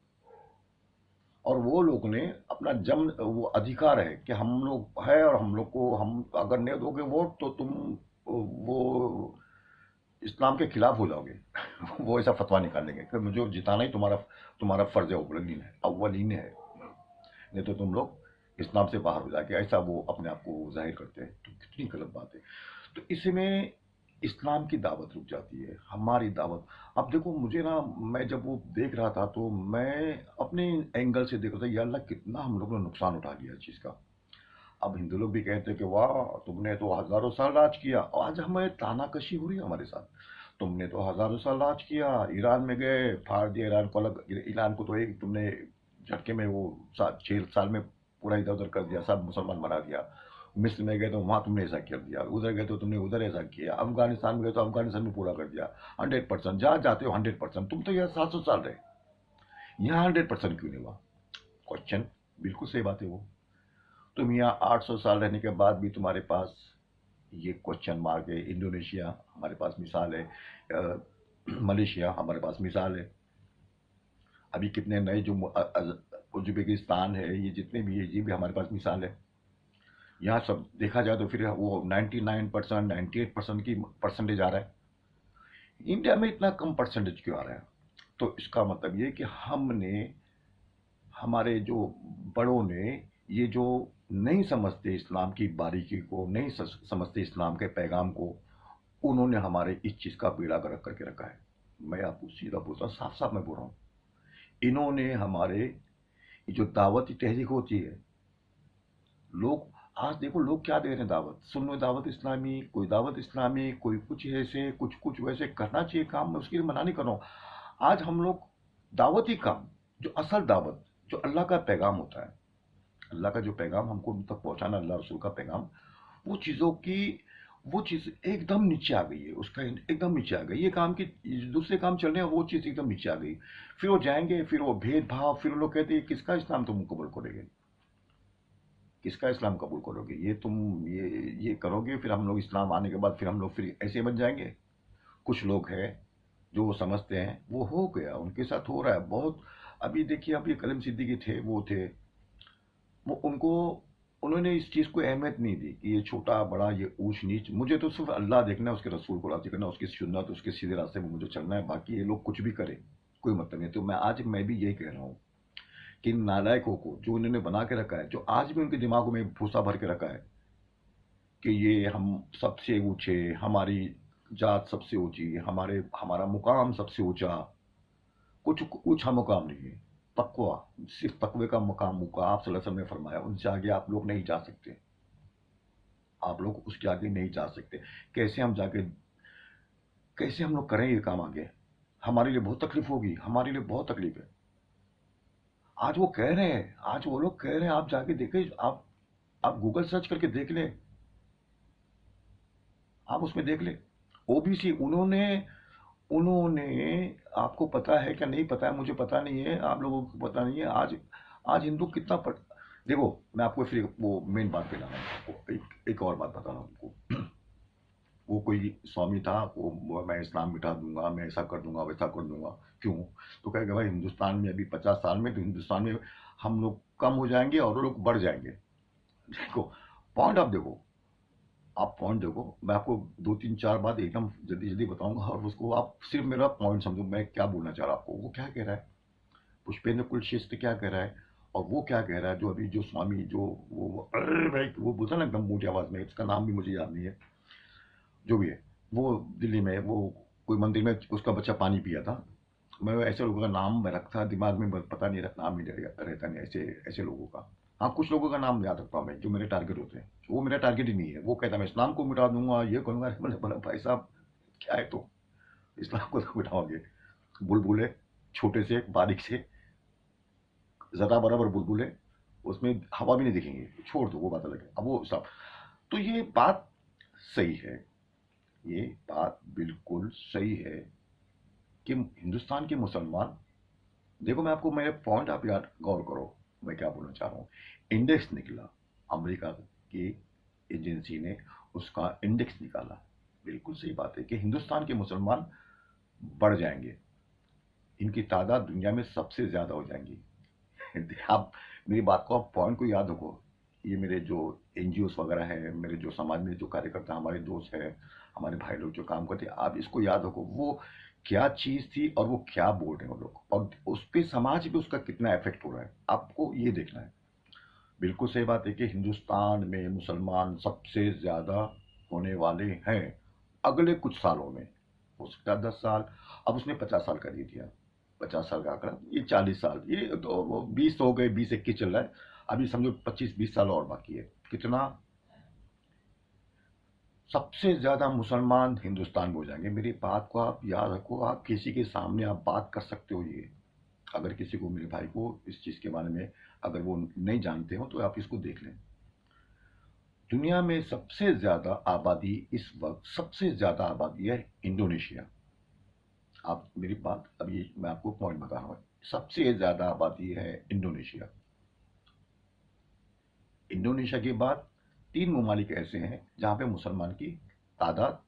और वो लोग ने अपना वो अधिकार है कि हम लोग है, और हम लोग को, हम अगर नहीं दोगे वोट तो तुम वो इस्लाम के खिलाफ हो जाओगे। वो ऐसा फतवा निकाल देंगे कि मुझे जिताना ही तुम्हारा तुम्हारा फर्ज है, अव्वलीन है, नहीं तो तुम लोग इस्लाम से बाहर हो जाके, ऐसा वो अपने आप को जाहिर करते हैं। तो कितनी गलत बात है। तो इसमें इस्लाम की दावत रुक जाती है, हमारी दावत। अब देखो मुझे ना, मैं जब वो देख रहा था तो मैं अपने एंगल से देख रहा था, या अल्लाह कितना हम लोगों ने नुकसान उठा लिया इस चीज़ का। अब हिंदू लोग भी कहते हैं कि वाह, तुमने तो हजारों साल राज किया, और आज हमें तानाकशी हो रही है हमारे साथ। तुमने तो हजारों साल राज किया, ईरान में गए, फाड़ दिया ईरान को अलग, ईरान को तो एक तुमने झटके में वो 6 साल में पूरा इधर उधर कर दिया, सब मुसलमान बना दिया। मिस्र में गए तो वहां तुमने ऐसा कर दिया, उधर गए तो तुमने उधर ऐसा किया, अफगानिस्तान में गए तो अफगानिस्तान में पूरा कर दिया। 100%, जहाँ जाते हो 100%। तुम तो यहाँ 700 साल रहे, यहाँ 100% क्यों नहीं हुआ? क्वेश्चन बिल्कुल सही बात है वो। तुम यहाँ 800 साल रहने के बाद भी तुम्हारे पास ये क्वेश्चन मार्क है। इंडोनेशिया हमारे पास मिसाल है, मलेशिया हमारे पास मिसाल है। अभी कितने नए जो उज्बेकिस्तान है, ये जितने भी है, ये भी हमारे पास मिसाल है। यहाँ सब देखा जाए तो फिर वो 99%, 98% की परसेंटेज आ रहा है। इंडिया में इतना कम परसेंटेज क्यों आ रहा है? तो इसका मतलब ये कि हमने, हमारे जो बड़ों ने, ये जो नहीं समझते इस्लाम की बारीकी को, नहीं समझते इस्लाम के पैगाम को, उन्होंने हमारे इस चीज़ का बेड़ा गर्क करके रखा है। मैं आपको सीधा बोलता हूँ, साफ साफ मैं बोल रहा हूँ, इन्होंने हमारे, जो दावती तहरीक होती है, लोग आज देखो लोग क्या दे रहे हैं दावत, सुन्नो दावत इस्लामी, कोई दावत इस्लामी, कोई कुछ ऐसे, कुछ कुछ वैसे करना चाहिए काम, मैं उसके लिए मना नहीं कर रहा हूँ। आज हम लोग दावती काम, जो असल दावत, जो अल्लाह का पैगाम होता है, अल्लाह का जो पैगाम हमको उन तक पहुंचाना, अल्लाह रसूल का पैगाम, वो चीज़ों की, वो चीज़ एकदम नीचे आ गई है, उसका एकदम नीचे आ गई। ये काम की दूसरे काम चल रहे हैं, वो चीज़ एकदम नीचे आ गई। फिर वो जाएंगे, फिर वो भेदभाव, फिर वो लोग कहते हैं किसका इस्लाम तुम कबूल करोगे, किसका इस्लाम कबूल करोगे, ये तुम ये करोगे, फिर हम लोग इस्लाम आने के बाद फिर हम लोग फिर ऐसे बन जाएंगे। कुछ लोग हैं जो वो समझते हैं, वो हो गया, उनके साथ हो रहा है बहुत। अभी देखिए, अभी कलीम सिद्दीकी थे, वो थे, वो उनको, उन्होंने इस चीज़ को अहमियत नहीं दी कि ये छोटा बड़ा, ये ऊंच नीच। मुझे तो सिर्फ अल्लाह देखना है, उसके रसूल को राज़ी करना, उसकी सुन्नत, उसके सीधे रास्ते में मुझे चलना है। बाकी ये लोग कुछ भी करें, कोई मतलब नहीं। तो मैं भी यही कह रहा हूँ कि इन नालायकों को जो उन्होंने बना के रखा है, जो आज भी उनके दिमागों में भूसा भर के रखा है कि ये हम सबसे ऊंचे, हमारी जात सबसे ऊंची, हमारा मुकाम सबसे ऊंचा, कुछ ऊंचा मुकाम नहीं है। तकवा, सिर्फ तकवे का मुकाम होगा, आप सल्लल्लाहु अलैहि वसल्लम ने फरमाया, उनसे आगे आप लोग नहीं जा सकते, आप लोग उसके आगे नहीं जा सकते। कैसे हम जाके, कैसे हम लोग करें ये काम आगे? हमारे लिए बहुत तकलीफ होगी, हमारे लिए बहुत तकलीफ है। आज वो कह रहे हैं, आज वो लोग कह रहे हैं, आप जाके देखें, आप गूगल सर्च करके देख लें, आप उसमें देख लें। ओबीसी उन्होंने उन्होंने आपको पता है क्या, नहीं पता है, मुझे पता नहीं है, आप लोगों को पता नहीं है। आज आज हिंदू कितना देखो, मैं आपको फिर वो मेन बात पे लाना है आपको, एक और बात बता रहा हूँ आपको। वो कोई स्वामी था, वो मैं इस्लाम मिटा दूंगा, मैं ऐसा कर दूंगा, वैसा कर दूंगा। क्यों? तो कहेगा भाई, हिंदुस्तान में अभी 50 साल में तो हिंदुस्तान में हम लोग कम हो जाएंगे और वो लोग बढ़ जाएंगे। देखो पॉइंट, आप देखो, आप पॉइंट देखो, मैं आपको 2 3 4 बात एकदम जल्दी जल्दी बताऊंगा, और उसको आप सिर्फ मेरा पॉइंट समझो, मैं क्या बोलना चाह रहा हूं आपको। वो क्या कह रहा है, पुष्पेंद्र कुलश्रेष्ठ क्या कह रहा है, और वो क्या कह रहा है, जो अभी जो स्वामी, जो वो अरे भाई वो बोलता है ना एकदम मोटी आवाज में, इसका नाम भी मुझे याद नहीं है, जो भी है, वो दिल्ली में वो कोई मंदिर में उसका बच्चा पानी पिया था, मैं ऐसे लोगों का नाम मैं रखता दिमाग में, पता नहीं नाम ही रहता नहीं ऐसे ऐसे लोगों का। हाँ, कुछ लोगों का नाम याद रखता हूँ मैं, जो मेरे टारगेट होते हैं। वो मेरा टारगेट ही नहीं है, वो कहता है मैं इस्लाम को मिटा दूंगा, ये करूंगा। मैंने बोला भाई साहब क्या है, तो इस्लाम को तो मिटाओगे? बुलबुले, छोटे से बारीक से ज़रा बराबर बुलबुले, उसमें हवा भी नहीं दिखेंगे, छोड़ दो, वो बात अलग है। अब वो सब, तो ये बात सही है, ये बात बिल्कुल सही है कि हिंदुस्तान के मुसलमान, देखो मैं आपको, मेरे पॉइंट आप याद गौर करो, मैं क्या बोलना चाह रहा हूँ। इंडेक्स निकला, अमेरिका की एजेंसी ने उसका इंडेक्स निकाला। बिल्कुल सही बात है कि हिंदुस्तान के मुसलमान बढ़ जाएंगे, इनकी तादाद दुनिया में सबसे ज़्यादा हो जाएंगी। आप मेरी बात को, आप पॉइंट को याद रखो। ये मेरे जो एनजीओस वगैरह है, मेरे जो समाज में जो कार्यकर्ता, हमारे दोस्त हैं, हमारे भाई लोग जो काम करते हैं, आप इसको याद रखो, वो क्या चीज़ थी और वो क्या बोल रहे हैं वो लोग, और उस पे समाज पे उसका कितना इफेक्ट हो रहा है, आपको ये देखना है। बिल्कुल सही बात है कि हिंदुस्तान में मुसलमान सबसे ज़्यादा होने वाले हैं अगले कुछ सालों में। हो सकता है 10 साल, अब उसने 50 साल का दे दिया, 50 साल का आंकड़ा, ये 40 साल, ये तो 20 हो गए, 20-21 चल रहा है, अभी समझो 25-20 साल और बाकी है। कितना? सबसे ज्यादा मुसलमान हिंदुस्तान में हो जाएंगे। मेरी बात को आप याद रखो, आप किसी के सामने आप बात कर सकते हो ये, अगर किसी को, मेरे भाई को इस चीज के बारे में अगर वो नहीं जानते हो तो आप इसको देख लें। दुनिया में सबसे ज्यादा आबादी इस वक्त, सबसे ज्यादा आबादी है इंडोनेशिया। आप मेरी बात, अभी मैं आपको पॉइंट बता रहा हूँ, सबसे ज्यादा आबादी है इंडोनेशिया। इंडोनेशिया के बाद 3 ममालिक ऐसे हैं जहां पे मुसलमान की तादाद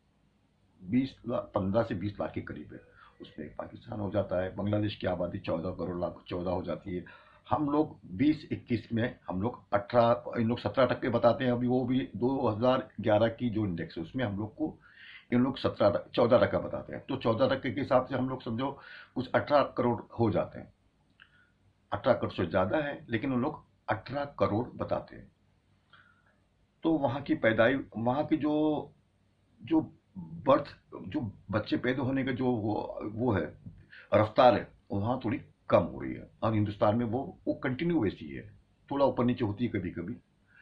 20 लाख, 15 से 20 लाख के करीब है। उसमें एक पाकिस्तान हो जाता है, बांग्लादेश की आबादी 14 करोड़ लाख 14 हो जाती है। हम लोग 20-21 में हम लोग 18, इन लोग 17% बताते हैं, अभी वो भी 2011 की जो इंडेक्स है उसमें हम लोग को, इन लोग 14 14% बताते हैं, तो 14% के हिसाब से हम लोग समझो कुछ 18 करोड़ हो जाते हैं। 18 करोड़ से ज्यादा है, लेकिन उन लोग 18 करोड़ बताते हैं। तो वहाँ की पैदाई, वहाँ की जो जो बर्थ, जो बच्चे पैदा होने का जो वो है, रफ्तार है, वहाँ थोड़ी कम हो रही है। और हिंदुस्तान में वो कंटिन्यू वैसी है, थोड़ा ऊपर नीचे होती है कभी कभी,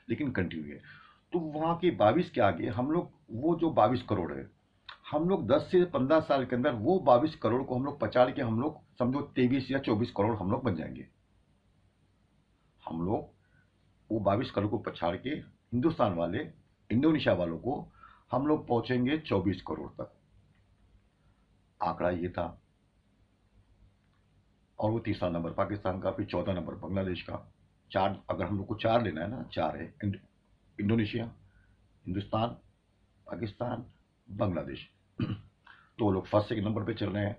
लेकिन कंटिन्यू है। तो वहाँ के 22 के आगे हम लोग, वो जो 22 करोड़ है, हम लोग 10 से 15 साल के अंदर वो 22 करोड़ को हम लोग पचाड़ के, हम लोग समझो 23 या 24 करोड़ हम लोग बन जाएंगे। हम लोग वो 22 करोड़ को पछाड़ के, हिंदुस्तान वाले, इंडोनेशिया वालों को, हम लोग पहुंचेंगे 24 करोड़ तक। आंकड़ा ये था। और वो तीसरा नंबर पाकिस्तान का, फिर चौथा नंबर बांग्लादेश का। चार, अगर हम लोग को चार लेना है ना, चार है, इंडोनेशिया, हिंदुस्तान, पाकिस्तान, बांग्लादेश। तो वो लोग फर्स्ट सेकंड नंबर पे चल रहे हैं,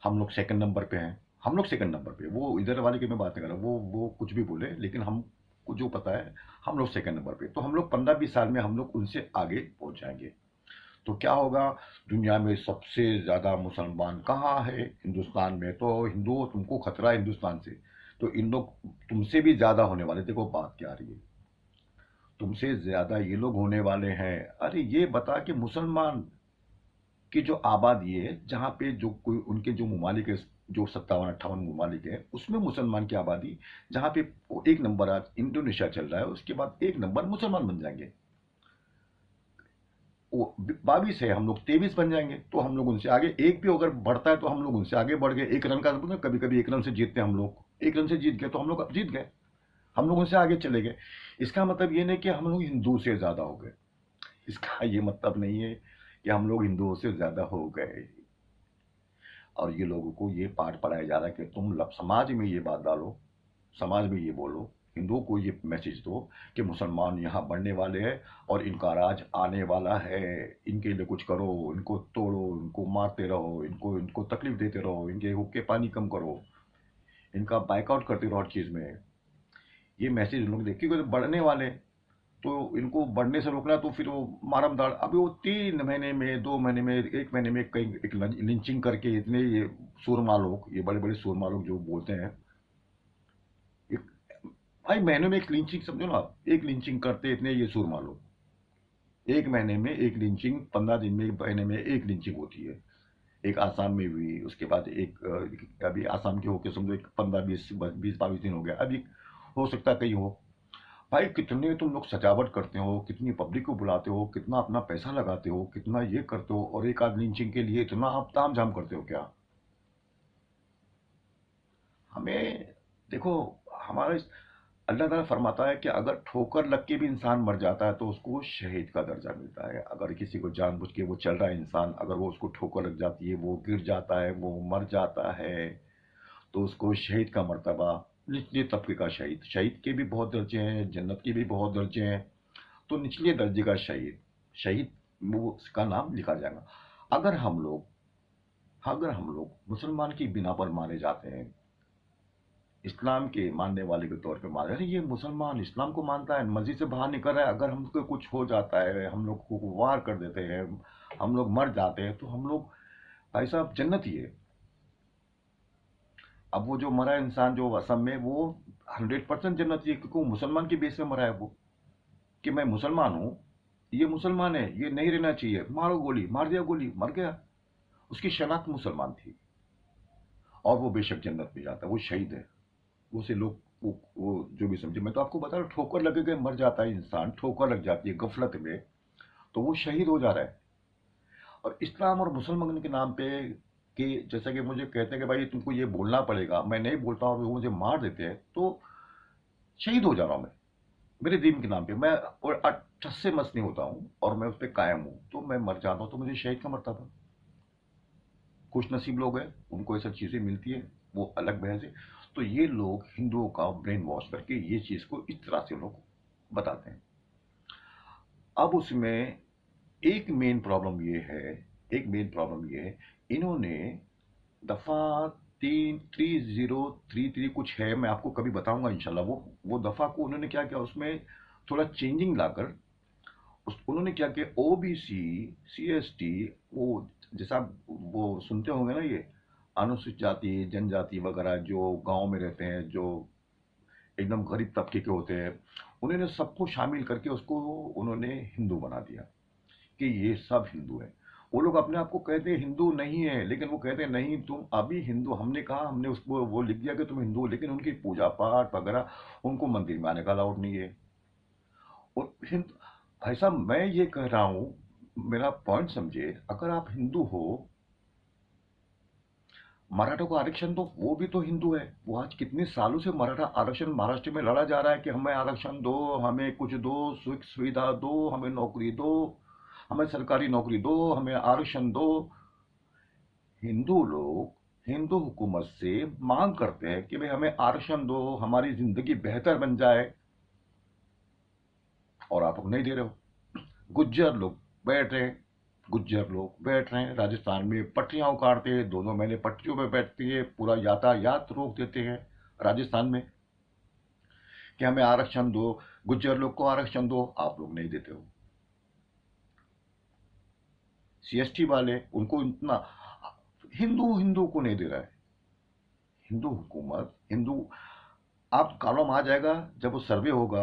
हम लोग सेकंड नंबर पे हैं। हम लोग सेकंड नंबर पे, वो इधर वाले की मैं बात नहीं कर रहा, वो कुछ भी बोले, लेकिन हमको जो पता है, हम लोग सेकंड नंबर पे। तो हम लोग 15-20 साल में हम लोग उनसे आगे पहुंच जाएंगे। तो क्या होगा, दुनिया में सबसे ज्यादा मुसलमान कहाँ है? हिंदुस्तान में। तो हिंदुओं, तुमको खतरा है हिंदुस्तान से, तो इन लोग तुमसे भी ज्यादा होने वाले। देखो बात क्या आ रही है, तुमसे ज्यादा ये लोग होने वाले हैं। अरे ये बता कि मुसलमान की जो आबादी है, जहाँ पे जो कोई उनके जो ममालिक है, जो 57-58 ममालिक है, उसमें मुसलमान की आबादी, जहाँ पे वो एक नंबर आज इंडोनेशिया चल रहा है, उसके बाद एक नंबर मुसलमान बन जाएंगे। वो 22 है, हम लोग 23 बन जाएंगे, तो हम लोग उनसे आगे, एक भी अगर बढ़ता है तो हम लोग उनसे आगे बढ़ गए। 1 रन का, कभी कभी 1 रन से जीतते हैं हम लोग, 1 रन से जीत गए तो हम लोग अब जीत गए, हम लोग उनसे आगे चले गए। इसका मतलब ये नहीं कि हम लोग हिंदू से ज्यादा हो गए, इसका ये मतलब नहीं है कि हम लोग हिंदुओं से ज्यादा हो गए। और ये लोगों को ये पाठ पढ़ाया जा रहा है कि तुम समाज में ये बात डालो, समाज में ये बोलो, हिंदुओं को ये मैसेज दो कि मुसलमान यहाँ बढ़ने वाले हैं और इनका राज आने वाला है। इनके लिए कुछ करो, इनको तोड़ो, इनको मारते रहो, इनको इनको तकलीफ देते रहो, इनके हुक्के पानी कम करो, इनका बाइकआउट करते रहो हर चीज़ में। ये मैसेज लोग देखिए, क्योंकि बढ़ने वाले, तो इनको बढ़ने से रोकना, तो फिर वो मारम दाड़, अभी वो 3 महीने में, 2 महीने में, 1 महीने में कहीं एक लिंचिंग करके, इतने ये सूरमा लोग, ये बड़े बड़े सूरमा लोग जो बोलते हैं, एक, भाई महीने में एक लिंचिंग, समझो ना आप, एक लिंचिंग करते इतने ये सूरमा लोग, 1 महीने में एक लिंचिंग, 15 दिन में, एक महीने में एक लिंचिंग होती है। एक आसाम में हुई, उसके बाद एक अभी आसाम के होके समझो एक 15-20 22 दिन हो गया, अभी हो सकता है कहीं हो। भाई कितने तुम लोग सजावट करते हो, कितनी पब्लिक को बुलाते हो, कितना अपना पैसा लगाते हो, कितना ये करते हो, और एक आध लिंचिंग के लिए इतना आप ताम झाम करते हो क्या? हमें देखो, हमारे अल्लाह ताला फरमाता है कि अगर ठोकर लग के भी इंसान मर जाता है तो उसको शहीद का दर्जा मिलता है। अगर किसी को जानबूझ के वो चल रहा है इंसान, अगर वो उसको ठोकर लग जाती है, वो गिर जाता है, वो मर जाता है, तो उसको शहीद का मर्तबा, निचले तबके का शहीद, शहीद के भी बहुत दर्जे हैं, जन्नत के भी बहुत दर्जे हैं, तो निचले दर्जे का शहीद, शहीद वो उसका नाम लिखा जाएगा। अगर हम लोग अगर हम लोग मुसलमान की बिना पर मारे जाते हैं, इस्लाम के मानने वाले के तौर पे मारे, अरे ये मुसलमान इस्लाम को मानता है, मस्जिद से बाहर निकल रहा है, अगर हमको कुछ हो जाता है, हम लोग को वार कर देते हैं, हम लोग मर जाते हैं, तो हम लोग भाई साहब जन्नत ही है। अब वो जो मरा इंसान जो असम में, वो 100% जन्नत ही है, क्योंकि वो मुसलमान की बेस में मरा है वो, कि मैं मुसलमान हूँ, ये मुसलमान है, ये नहीं रहना चाहिए, मारो गोली, मार दिया गोली, मर गया। उसकी शनाख्त मुसलमान थी, और वो बेशक जन्नत में जाता है, वो शहीद है। उसे लोग वो जो भी समझे, मैं तो आपको बता रहा हूँ, ठोकर लगे के मर जाता है इंसान, ठोकर लग जाती है गफलत में, तो वो शहीद हो जा रहा है। और इस्लाम और मुसलमान के नाम पे कि जैसा कि मुझे कहते हैं कि भाई तुमको ये बोलना पड़ेगा, मैं नहीं बोलता और वो मुझे मार देते हैं, तो शहीद हो जा रहा हूँ मैं मेरे दीन के नाम पे। मैं और टस से मस नहीं होता हूँ, और मैं उस पर कायम हूँ, तो मैं मर जाता हूँ तो मुझे शहीद का मरतबा। खुश नसीब लोग हैं, उनको ये सब चीज़ें मिलती है, वो अलग बहस है। तो ये लोग हिंदुओं का ब्रेन वॉश करके ये चीज़ को इस तरह से लोग बताते हैं। अब उसमें एक मेन प्रॉब्लम ये है, इन्होंने दफ़ा 3033 कुछ है, मैं आपको कभी बताऊंगा इंशाल्लाह। वो दफ़ा को उन्होंने क्या किया, उसमें थोड़ा चेंजिंग लाकर उन्होंने क्या किया, ओबीसी, सीएसटी, वो जैसा वो सुनते होंगे ना, ये अनुसूचित जाति, जनजाति वगैरह जो गांव में रहते हैं, जो एकदम गरीब तबके के होते हैं, उन्होंने सबको शामिल करके उसको उन्होंने हिंदू बना दिया, कि ये सब हिंदू है। वो लोग अपने आप को कहते हैं हिंदू नहीं है, लेकिन वो कहते हैं नहीं तुम अभी हिंदू, हमने कहा, हमने उसको वो लिख दिया कि तुम हिंदू हो, लेकिन उनकी पूजा पाठ वगैरह, उनको मंदिर में आने का अलाउड नहीं है। और हिंदू, भाई साहब मैं ये कह रहा हूं, मेरा पॉइंट समझे, अगर आप हिंदू हो, मराठा को आरक्षण दो, वो भी तो हिंदू है। वो आज कितने सालों से मराठा आरक्षण महाराष्ट्र में लड़ा जा रहा है कि हमें आरक्षण दो, हमें कुछ दो, सुख सुविधा दो, हमें नौकरी दो, हमें सरकारी नौकरी दो, हमें आरक्षण दो। हिंदू लोग हिंदू हुकूमत से मांग करते हैं कि भाई हमें आरक्षण दो, हमारी जिंदगी बेहतर बन जाए, और आप लोग नहीं दे रहे हो। गुज्जर लोग बैठ रहे हैं, राजस्थान में पटरियां उखाड़ते हैं, 2-2 महीने पटरियों पे बैठती है, पूरा यातायात रोक देते हैं राजस्थान में, कि हमें आरक्षण दो, गुज्जर लोग को आरक्षण दो, आप लोग नहीं देते हो। सीएसटी वाले, उनको इतना, हिंदू हिंदू को नहीं दे रहा है। हिंदू हुकूमत, हिंदू, आप कॉलम आ जाएगा जब वो सर्वे होगा,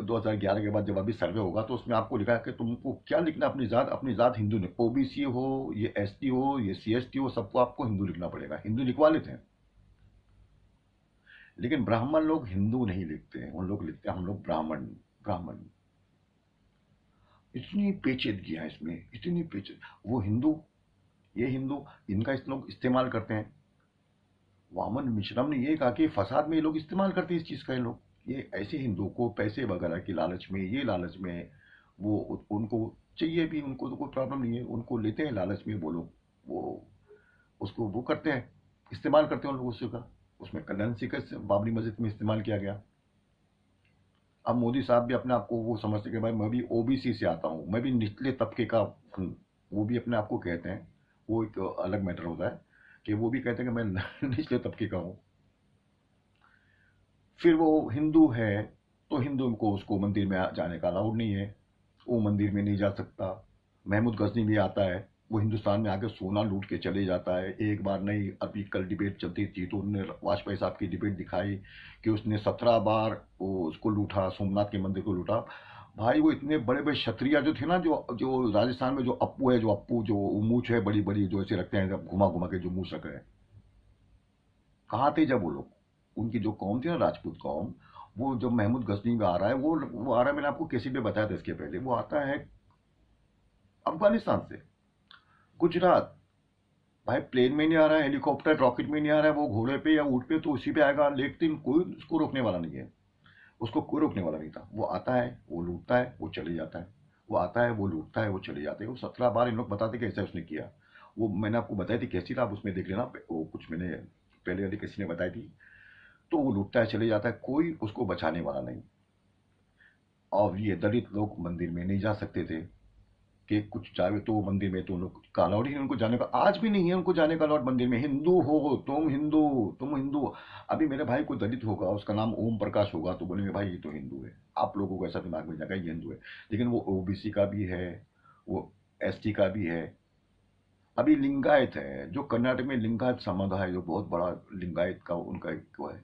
2011 के बाद जब अभी सर्वे होगा, तो उसमें आपको लिखा है कि तुमको क्या लिखना, अपनी जात हिंदू ने, ओबीसी हो, ये एसटी हो, ये सीएसटी हो, सबको आपको हिंदू लिखना पड़ेगा। हिंदू लिखवा लेते हैं, लेकिन ब्राह्मण लोग हिंदू नहीं लिखते हैं, उन लोग लिखते हैं हम लोग ब्राह्मण। ब्राह्मण, इतनी पेचीदगी है इसमें, इतनी पेचीद, वो हिंदू, ये हिंदू, इनका इस लोग इस्तेमाल करते हैं। वामन मिश्रम ने ये कहा कि फसाद में ये लोग इस्तेमाल करते हैं इस चीज़ का, ये लोग ये ऐसे हिंदू को पैसे वगैरह की लालच में, ये लालच में, वो उनको चाहिए भी, उनको तो कोई प्रॉब्लम नहीं है, उनको लेते हैं लालच में वो लोग, वो उसको वो करते हैं, इस्तेमाल करते हैं उन लोगों से का। उसमें करेंसी का बाबरी मस्जिद में इस्तेमाल किया गया। अब मोदी साहब भी अपने आप को वो समझते कि भाई मैं भी ओबीसी से आता हूँ, मैं भी निचले तबके का हूँ, वो भी अपने आप को कहते हैं। वो एक अलग मैटर होता है कि वो भी कहते हैं कि मैं निचले तबके का हूँ। फिर वो हिंदू है, तो हिंदू को उसको मंदिर में जाने का अलाउड नहीं है, वो मंदिर में नहीं जा सकता। महमूद गजनी भी आता है, वो हिंदुस्तान में आके सोना लूट के चले जाता है, एक बार नहीं, अभी कल डिबेट चलती थी तो उन्होंने वाजपेयी साहब की डिबेट दिखाई कि उसने 17 बार वो उसको लूटा, सोमनाथ के मंदिर को लूटा। भाई वो इतने बड़े बड़े क्षत्रिय जो थे ना, जो जो राजस्थान में जो अप्पू है, जो अप्पू जो मूछ है बड़ी बड़ी जो ऐसे रखते हैं, जब घुमा घुमा के जो मूछ रख रहे हैं, कहाँ थे जब वो लोग? उनकी जो कौम थी ना, राजपूत कौम, वो जब महमूद गजनी में आ रहा है, वो आ रहा है, मैंने आपको किसी पे बताया था इसके पहले, वो आता है अफगानिस्तान से, गुजरात। भाई प्लेन में नहीं आ रहा है, हेलीकॉप्टर रॉकेट में नहीं आ रहा है, वो घोड़े पे या ऊँट पे तो उसी पे आएगा, लेकिन कोई उसको रोकने वाला नहीं है। उसको कोई रोकने वाला नहीं था। वो आता है, वो लूटता है, वो चले जाता है। वो आता है, वो लूटता है, वो चले जाते हैं। वो 17 बार इन लोग बताते कैसे उसने किया। वो मैंने आपको बताई थी कैसी था, आप उसमें देख लेना, वो कुछ मैंने पहले वाली किसी ने बताई थी। तो वो लूटता है, चले जाता है, कोई उसको बचाने वाला नहीं। और ये दलित लोग मंदिर में नहीं जा सकते थे कि कुछ चाहे तो मंदिर में, तो लोग का अलाउड ही नहीं उनको जाने का, आज भी नहीं है उनको जाने का अलाउड मंदिर में। हिंदू हो तुम, हिंदू, तुम हिंदू हो। अभी मेरे भाई कोई दलित होगा, उसका नाम ओम प्रकाश होगा, तो बोलेंगे भाई ये तो हिंदू है। आप लोगों को ऐसा दिमाग में जाएगा ये हिंदू है, लेकिन वो ओबीसी का भी है, वो एसटी का भी है। अभी लिंगायत है, जो कर्नाटक में लिंगायत समुदाय है, जो बहुत बड़ा लिंगायत का उनका एक वो है,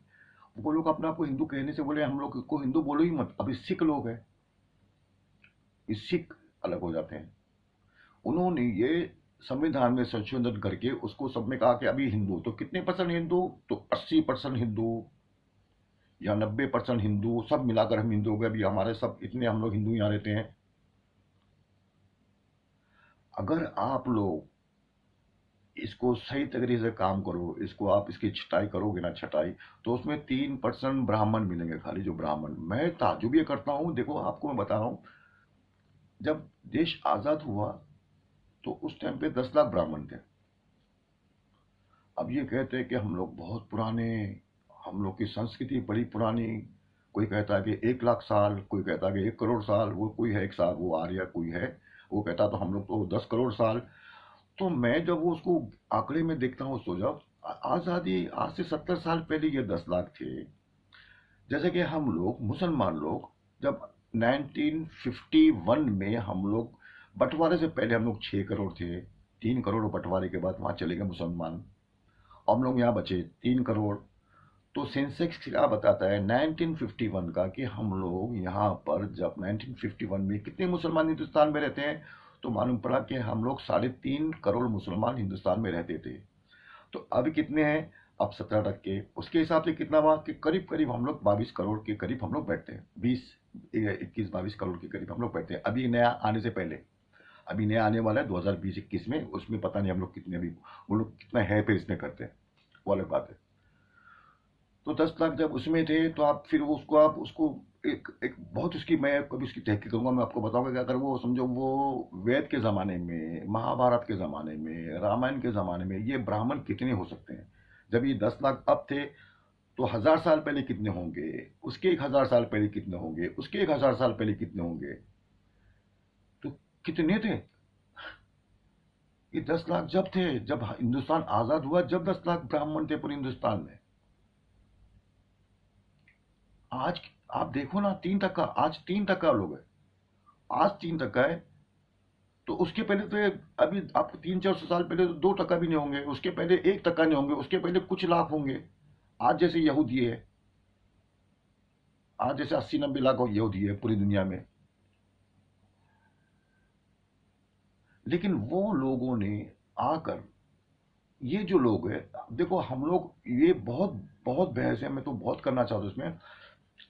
वो लोग अपने आप को हिंदू कहने से बोले हम लोग को हिंदू बोलो ही मत। अभी सिख लोग हैं, ये सिख अलग हो जाते हैं। उन्होंने ये संविधान में संशोधन करके उसको सब में कहा कि अभी हिंदू तो कितने परसेंट हिंदू, तो 80% हिंदू या 90% हिंदू, सब मिलाकर हम हिंदू हो गए। अभी हमारे सब इतने हम लोग हिंदू यहाँ रहते हैं। अगर आप लोग इसको सही तरीके से काम करो, इसको आप इसकी छटाई करोगे ना, छटाई, तो उसमें 3% ब्राह्मण मिलेंगे, खाली जो ब्राह्मण। मैं ताजुब ये करता हूँ, देखो आपको मैं बता रहा हूँ, जब देश आजाद हुआ तो उस टाइम पे 10 लाख ब्राह्मण थे। अब ये कहते हैं कि हम लोग बहुत पुराने, हम लोग की संस्कृति बड़ी पुरानी। कोई कहता है कि 1 लाख साल, कोई कहता है कि 1 करोड़ साल, वो कोई है एक साल, वो आर्य कोई है, वो कहता तो हम लोग तो 10 करोड़ साल। तो मैं जब वो उसको आंकड़े में देखता हूँ, सो जब आज़ादी आज से 70 साल पहले ये 10 लाख थे। जैसे कि हम लोग मुसलमान लोग, जब 1951 में हम लोग, बंटवारे से पहले हम लोग 6 करोड़ थे, 3 करोड़ बंटवारे के बाद वहाँ चले गए मुसलमान, हम लोग यहाँ बचे 3 करोड़। तो सेंसेक्स क्या बताता है 1951 का, कि हम लोग यहाँ पर जब 1951 में कितने मुसलमान हिंदुस्तान में रहते हैं, तो मालूम पड़ा कि हम लोग 3.5 करोड़ मुसलमान हिंदुस्तान में रहते थे। तो अभी कितने हैं? अब 17%। उसके हिसाब से कितना हुआ कि करीब करीब हम लोग 22 करोड़ के करीब हम लोग बैठते हैं, 21 22 करोड़ के करीब हम लोग बैठते हैं, अभी नया आने से पहले। अभी नया आने वाला है 2020-21 में, उसमें पता नहीं हम लोग कितने, अभी वो लोग कितना है फिर इसमें करते हैं, वो अलग बात है। तो 10 लाख जब उसमें थे, तो आप फिर वो उसको आप उसको एक एक बहुत उसकी, मैं कभी उसकी तहकीक करूंगा, मैं आपको बताऊंगा कि अगर वो समझो वो वेद के ज़माने में, महाभारत के ज़माने में, रामायण के ज़माने में ये ब्राह्मण कितने हो सकते हैं, जब ये 10 लाख अब थे, तो 1,000 साल पहले कितने होंगे, उसके 1,000 साल पहले कितने होंगे, उसके 1,000 साल पहले कितने होंगे, तो कितने थे? ये 10 लाख जब थे, जब हिंदुस्तान आज़ाद हुआ, जब 10 लाख ब्राह्मण थे पूरे हिंदुस्तान में। आज आप देखो ना, 3 टका, आज 3 टका लोग है, आज 3 टका है। तो उसके पहले तो अभी आपको 300-400 साल पहले तो 2 टका भी नहीं होंगे, उसके पहले 1 टका नहीं होंगे, उसके पहले कुछ लाख होंगे। आज जैसे यहूदी है, आज जैसे 80-90 लाख यहूदी है पूरी दुनिया में। लेकिन वो लोगों ने आकर, ये जो लोग है, देखो हम लोग, ये बहुत बहुत बहस है, मैं तो बहुत करना चाहता हूँ इसमें।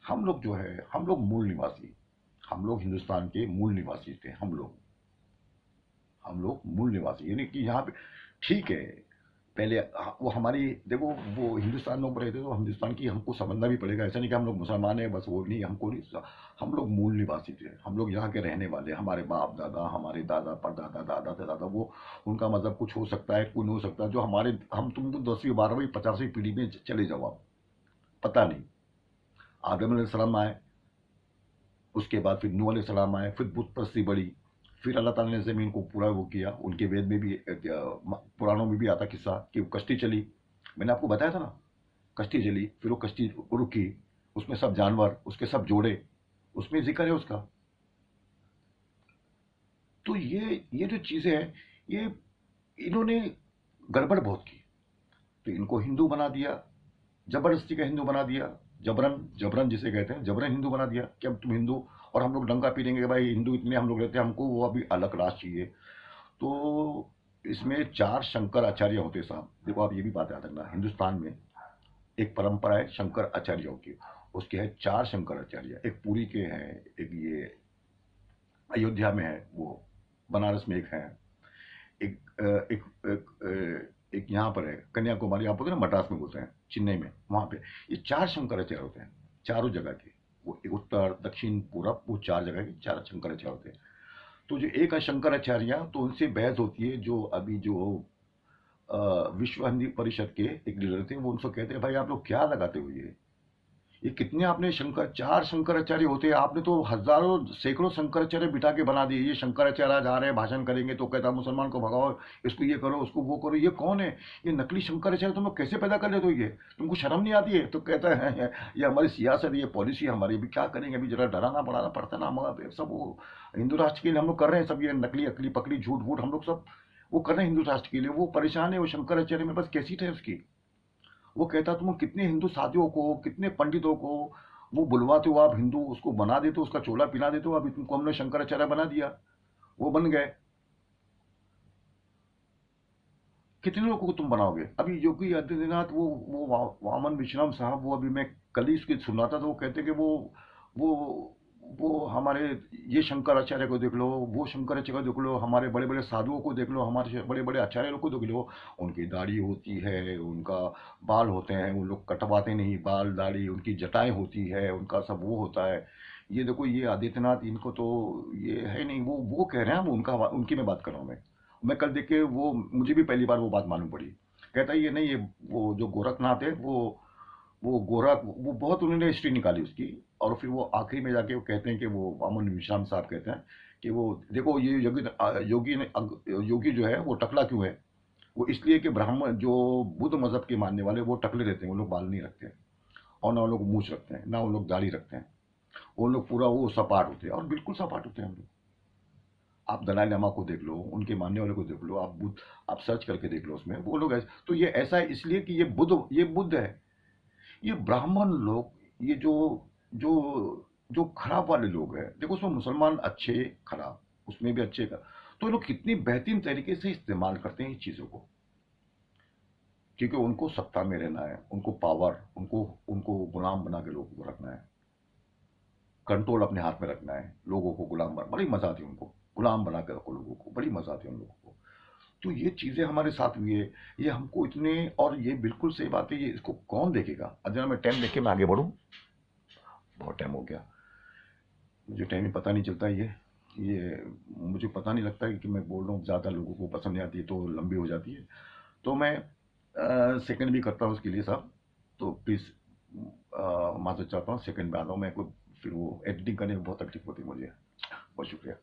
हम लोग जो है, हम लोग मूल निवासी, हम लोग हिंदुस्तान के मूल निवासी थे, हम लोग मूल निवासी, यानी कि यहाँ पे ठीक है। पहले वो हमारी, देखो वो हिंदुस्तान में ऊपर रहते, तो हिंदुस्तान की हमको समझना भी पड़ेगा। ऐसा नहीं कि हम लोग मुसलमान हैं बस, वो नहीं, हमको नहीं, हम लोग मूल निवासी थे, हम लोग यहाँ के रहने वाले। हमारे बाप दादा, हमारे दादा परदादा, दादा से दादा, वो उनका मजहब कुछ हो सकता है, कुछ नहीं हो सकता, जो हमारे, हम तुम तो 10वीं 12वीं 50वीं पीढ़ी में चले जाओ आप, पता नहीं। आदम अलैहिस्सलाम आए, उसके बाद फिर नूह अलैहिस्सलाम आए, फिर बुत परस्ती बढ़ी, फिर अल्लाह ताला ने ज़मीन को पूरा वो किया। उनके वेद में भी, पुराणों में भी आता किस्सा कि वो कश्ती चली, मैंने आपको बताया था ना, कश्ती चली, फिर वो कश्ती रुकी, उसमें सब जानवर, उसके सब जोड़े, उसमें जिक्र है उसका। तो ये जो चीज़ें हैं, ये इन्होंने गड़बड़ बहुत की, तो इनको हिंदू बना दिया, जबरदस्ती का हिंदू बना दिया, जबरन, जबरन जिसे कहते हैं, जबरन हिंदू बना दिया कि अब तुम हिंदू। और हम लोग डंका पीटेंगे कि भाई हिंदू इतने हम लोग रहते हैं, हमको वो अभी अलग राष्ट्र चाहिए। तो इसमें 4 शंकराचार्य होते हैं साहब। देखो आप ये भी बात याद रखना, हिंदुस्तान में एक परंपरा है शंकर आचार्यों की। उसके है 4 शंकराचार्य। एक पुरी के हैं, एक ये अयोध्या में है, वो बनारस में एक है, एक एक एक यहाँ पर है कन्याकुमारी, आप बोलते हैं ना मद्रास में बोलते हैं, चेन्नई में, वहाँ पे ये 4 शंकराचार्य होते हैं, चारों जगह के। वो एक उत्तर दक्षिण पूरब, वो 4 जगह के 4 शंकराचार्य होते हैं। तो जो एक है शंकराचार्य, तो उनसे बहस होती है। जो अभी जो विश्व हिंदी परिषद के एक लीडर थे, वो उनसे कहते हैं भाई आप लोग क्या लगाते हो ये कितने आपने शंकर 4 शंकराचार्य होते हैं, आपने तो हजारों सैकड़ों शंकराचार्य बिठा के बना दिए। ये शंकराचार्य आज आ रहे हैं भाषण करेंगे तो कहता मुसलमान को भगाओ, इसको ये करो उसको वो करो। ये कौन है? ये नकली शंकराचार्य तुम लोग कैसे पैदा कर लेते हो? ये तुमको शर्म नहीं आती है? तो कहता है ये हमारी सियासत, ये पॉलिसी हमारी, भी क्या करेंगे, अभी जरा डराना बढ़ाना पड़ता ना हमारा सब। वो हिंदू राष्ट्र के लिए हम लोग कर रहे हैं सब, ये नकली अकली पकड़ी झूठ वूठ हम लोग सब वो कर रहे हैं हिंदू राष्ट्र के लिए। वो परेशान है, वो शंकराचार्य में बस कैसेट है उसकी। वो कहता तुम कितने हिंदू साथियों को, कितने पंडितों को वो बुलवाते हो, आप हिंदू उसको बना देते हो, उसका चोला पिला देते हो। अभी तुमको हमने शंकराचार्य बना दिया, वो बन गए। कितने लोगों को तुम बनाओगे? अभी योगी आदित्यनाथ, वो वामन विश्राम साहब, वो अभी मैं कल ही इसकी सुना था, तो वो कहते कि वो वो हमारे ये शंकराचार्य को देख लो, वो शंकराचार्य को देख लो, हमारे बड़े बड़े साधुओं को देख लो, हमारे बड़े बड़े आचार्यों को देख लो, उनकी दाढ़ी होती है, उनका बाल होते हैं, वो लोग कटवाते नहीं बाल दाढ़ी, उनकी जटाएं होती है, उनका सब वो होता है। ये देखो ये आदित्यनाथ, इनको तो ये है नहीं। वो कह रहे हैं, वो उनकी मैं बात कर रहा हूँ। मैं कल देख के वो मुझे भी पहली बार वो बात मालूम पड़ी। कहता है ये नहीं, ये वो जो गोरखनाथ है, वो गोरख, वो बहुत उन्होंने हिस्ट्री निकाली उसकी। और फिर वो आखिरी में जाके वो कहते हैं कि वो वामन विश्राम साहब कहते हैं कि वो देखो ये योगी जो है वो टकला क्यों है? वो इसलिए कि ब्राह्मण जो बुद्ध मजहब के मानने वाले वो टकले रहते हैं, वो लोग बाल नहीं रखते हैं, और ना वो लोग मूछ रखते हैं, ना वो लोग दाढ़ी रखते हैं। वो लोग पूरा वो सपाट होते हैं, और बिल्कुल सपाट होते हैं हम लोग। आप दलाई लामा को देख लो, उनके मानने वाले को देख लो, आप सर्च करके देख लो उसमें, वो लोग ऐसे। तो ये ऐसा है इसलिए कि ये बुद्ध है। ये ब्राह्मण लोग, ये जो जो खराब वाले लोग हैं, देखो उसमें मुसलमान अच्छे खराब, उसमें भी अच्छे का। तो ये लोग कितनी बेहतरीन तरीके से इस्तेमाल करते हैं इस चीज़ों को, क्योंकि उनको सत्ता में रहना है, उनको पावर, उनको उनको गुलाम बना के लोगों को रखना है, कंट्रोल अपने हाथ में रखना है, लोगों को गुलाम बना, बड़ी मजा आती है उनको गुलाम बना के रखो लोगों को, बड़ी मजा आती है उन लोगों को। तो ये चीजें हमारे साथ हुई है, ये हमको इतने, और ये बिल्कुल सही बात है, ये इसको कौन देखेगा? अगर मैं टाइम देख के मैं आगे बढ़ूं, बहुत टाइम हो गया, मुझे टाइम ही पता नहीं चलता। ये मुझे पता नहीं लगता कि मैं बोल रहा हूँ, ज़्यादा लोगों को पसंद नहीं आती है तो लंबी हो जाती है। तो मैं सेकंड भी करता हूँ उसके लिए साहब, तो प्लीज़ माफ़ी चाहता हूँ, सेकंड में आता हूँ मैं। को फिर वो एडिटिंग करने में बहुत तकलीफ होती है मुझे। बहुत शुक्रिया।